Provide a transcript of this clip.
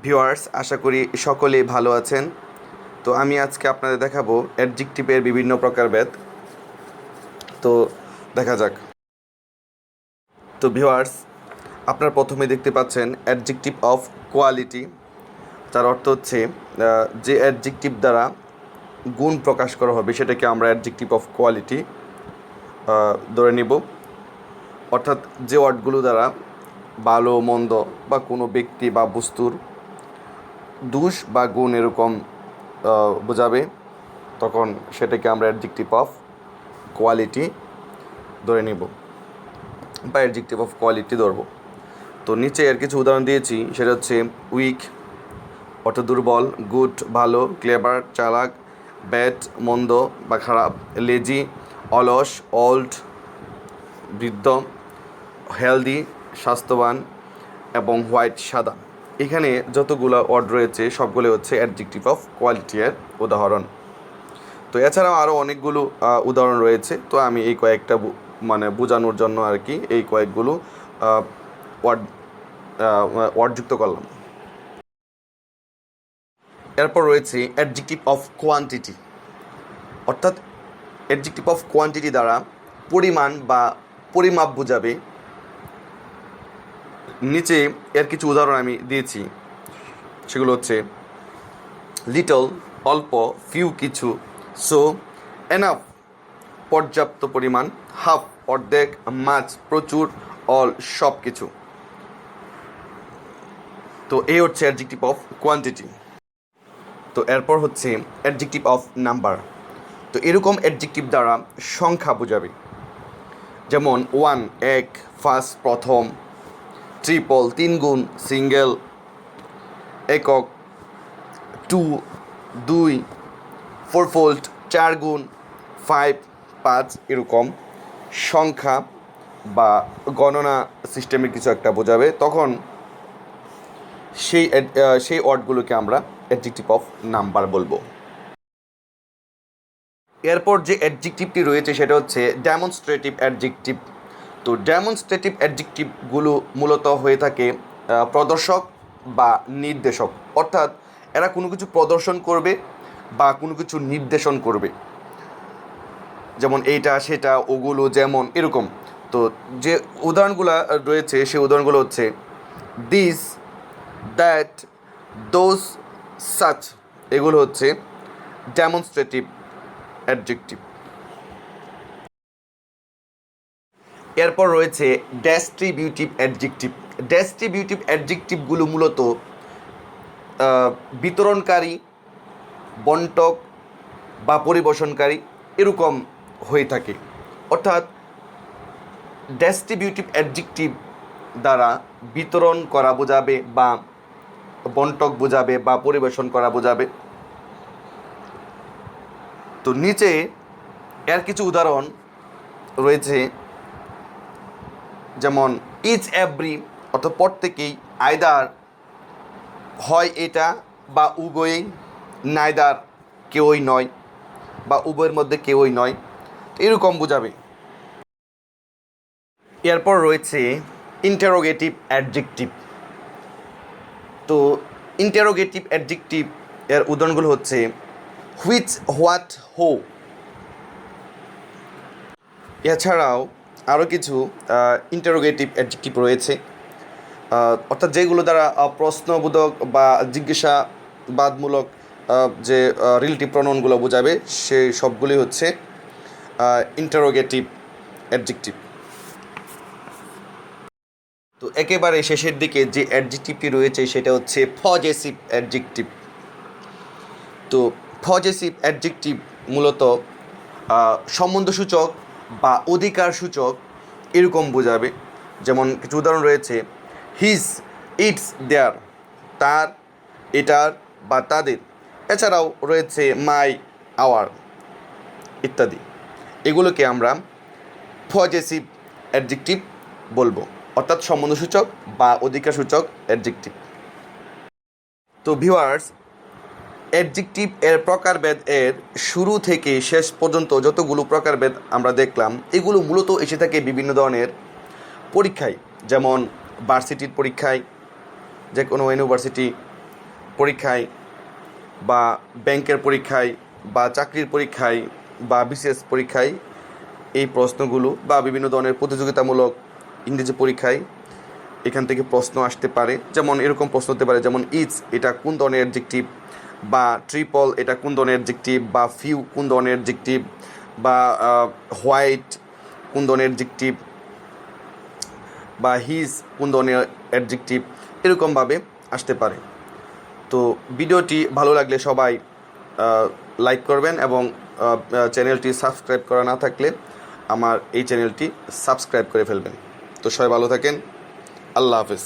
Viewers, আশা করি সকলেই ভালো আছেন। তো আমি আজকে আপনাদের দেখাবো অ্যাডজেক্টিভের বিভিন্ন প্রকারভেদ। তো দেখা যাক। তো ভিউয়ার্স, আপনারা প্রথমে দেখতে পাচ্ছেন অ্যাডজেক্টিভ অফ কোয়ালিটি, যার অর্থ হচ্ছে যে অ্যাডজেক্টিভ দ্বারা গুণ প্রকাশ করা হবে সেটাকে আমরা অ্যাডজেক্টিভ অফ কোয়ালিটি ধরে নিব। অর্থাৎ যে ওয়ার্ডগুলো দ্বারা ভালো মন্দ বা কোনো ব্যক্তি বা বস্তুর দোষ বা গুণ এরকম বোঝাবে, তখন সেটাকে আমরা অ্যাডজেক্টিভ অফ কোয়ালিটি ধরে নিব বা অ্যাডজেক্টিভ অফ কোয়ালিটি ধরব। তো নিচে এর কিছু উদাহরণ দিয়েছি, সেটা হচ্ছে উইক অর্থাৎ দুর্বল, গুড ভালো, ক্লেভার চালাক, ব্যাড মন্দ বা খারাপ, লেজি অলস, ওল্ড বৃদ্ধ, হেলদি স্বাস্থ্যবান এবং হোয়াইট সাদা। এখানে যতগুলো ওয়ার্ড রয়েছে সবগুলো হচ্ছে অ্যাডজেক্টিভ অফ কোয়ালিটি এর উদাহরণ। তো এছাড়াও আরও অনেকগুলো উদাহরণ রয়েছে, তো আমি এই কয়েকটা বোঝানোর জন্য আর কি এই কয়েকগুলো ওয়ার্ড যুক্ত করলাম। এরপর রয়েছে অ্যাডজেক্টিভ অফ কোয়ান্টিটি, অর্থাৎ অ্যাডজেক্টিভ অফ কোয়ান্টিটি দ্বারা পরিমাণ বা পরিমাপ বোঝাবে। নিচে এর কিছু উদাহরণ আমি দিয়েছি, সেগুলো হচ্ছে লিটল অল্প, ফিউ কিছু, সো, এনাফ পর্যাপ্ত পরিমাণ, হাফ অর্ধেক, মাছ প্রচুর, অল সব কিছু। তো এই হচ্ছে অ্যাডজেক্টিভ অফ কোয়ান্টিটি। তো এরপর হচ্ছে অ্যাডজেক্টিভ অফ নাম্বার। তো এরকম অ্যাডজেক্টিভ দ্বারা সংখ্যা বোঝাবে, যেমন ওয়ান এক, ফার্স্ট প্রথম, ট্রিপল তিন গুণ, সিঙ্গেল একক, টু দুই, ফোরফোল্ড চার গুণ, ফাইভ পাঁচ, এরকম সংখ্যা বা গণনা সিস্টেমের কিছু একটা বোঝাবে, তখন সেই ওয়ার্ডগুলোকে আমরা অ্যাডজেক্টিভ অফ নাম্বার বলবো। এরপর যে অ্যাডজেক্টিভটি রয়েছে সেটা হচ্ছে ডেমনস্ট্রেটিভ অ্যাডজেক্টিভ। তো ডেমনস্ট্রেটিভ অ্যাডজেক্টিভগুলো মূলত হয়ে থাকে প্রদর্শক বা নির্দেশক, অর্থাৎ এরা কোনো কিছু প্রদর্শন করবে বা কোনো কিছু নির্দেশন করবে, যেমন এইটা সেটা ওগুলো যেমন এরকম। তো যে উদাহরণগুলো রয়েছে সেই উদাহরণগুলো হচ্ছে দিস, দ্যাট, দোজ, সাচ, এগুলো হচ্ছে ডেমনস্ট্রেটিভ অ্যাডজেক্টিভ। এরপর রয়েছে ডিস্ট্রিবিউটিভ অ্যাডজেক্টিভ। ডিস্ট্রিবিউটিভ অ্যাডজেক্টিভগুলো মূলত বিতরণকারী, বন্টক বা পরিবেশনকারী এরকম হয়ে থাকে। অর্থাৎ ডিস্ট্রিবিউটিভ অ্যাডজেক্টিভ দ্বারা বিতরণ করা বোঝাবে বা বন্টক বোঝাবে বা পরিবেশন করা বোঝাবে। তো নিচে এর কিছু উদাহরণ রয়েছে, যেমন ইচ এভরি অর্থাৎ প্রত্যেকেই, আইদার হয় এটা বা উভয়ই, নাইদার কেউই নয় বা উভয়ের মধ্যে কেউই নয়, তো এরকম বোঝাবে। এরপর রয়েছে ইন্টারোগেটিভ অ্যাডজেক্টিভ। তো ইন্টারোগেটিভ অ্যাডজেক্টিভ এর উদাহরণগুলো হচ্ছে হুইচ, হোয়াট, হো। এছাড়াও আরও কিছু ইন্টারোগেটিভ অ্যাডজেক্টিভ রয়েছে, অর্থাৎ যেগুলো দ্বারা প্রশ্নবোধক বা জিজ্ঞাসাবাদমূলক যে রিলেটিভ প্রনাউনগুলো বোঝাবে, সে সবগুলি হচ্ছে ইন্টারোগেটিভ অ্যাডজেক্টিভ। তো একেবারে শেষের দিকে যে অ্যাডজেক্টিভটি রয়েছে সেটা হচ্ছে পজেসিভ অ্যাডজেক্টিভ। তো পজেসিভ অ্যাডজেক্টিভ মূলত সম্বন্ধসূচক বা অধিকারসূচক এরকম বোঝাবে, যেমন কিছু উদাহরণ রয়েছে হিজ, ইটস, দেয়ার, তার, এটার বা তাদের। এছাড়াও রয়েছে মাই, আওয়ার ইত্যাদি। এগুলোকে আমরা পজেসিভ অ্যাডজেক্টিভ বলবো, অর্থাৎ সম্বন্ধসূচক বা অধিকারসূচক অ্যাডজেক্টিভ। তো ভিউয়ার্স, অ্যাডজেক্টিভ এর প্রকারভেদ এর শুরু থেকে শেষ পর্যন্ত যতগুলো প্রকারভেদ আমরা দেখলাম, এগুলো মূলত এসে থাকে বিভিন্ন ধরনের পরীক্ষায়, যেমন ভার্সিটির পরীক্ষায়, যে কোনো ইউনিভার্সিটি পরীক্ষায় বা ব্যাংকের পরীক্ষায় বা চাকরির পরীক্ষায় বা বিশেষ পরীক্ষায় এই প্রশ্নগুলো বা বিভিন্ন ধরনের প্রতিযোগিতামূলক ইংরেজি পরীক্ষায় এখান থেকে প্রশ্ন আসতে পারে। যেমন এরকম প্রশ্ন হতে পারে, যেমন ইজ এটা কোন ধরনের অ্যাডজেক্টিভ, বা ট্রিপল এটা কোন ধরনের অ্যাডজেক্টিভ, বা ফিউ কোন ধরনের অ্যাডজেক্টিভ, বা হোয়াইট কোন ধরনের অ্যাডজেক্টিভ, বা হিজ কোন ধরনের অ্যাডজেক্টিভ, এরকমভাবে আসতে পারে। তো ভিডিওটি ভালো লাগলে সবাই লাইক করবেন এবং চ্যানেলটি সাবস্ক্রাইব করা না থাকলে আমার এই চ্যানেলটি সাবস্ক্রাইব করে ফেলবেন। তো সবাই ভালো থাকেন। আল্লাহ হাফেজ।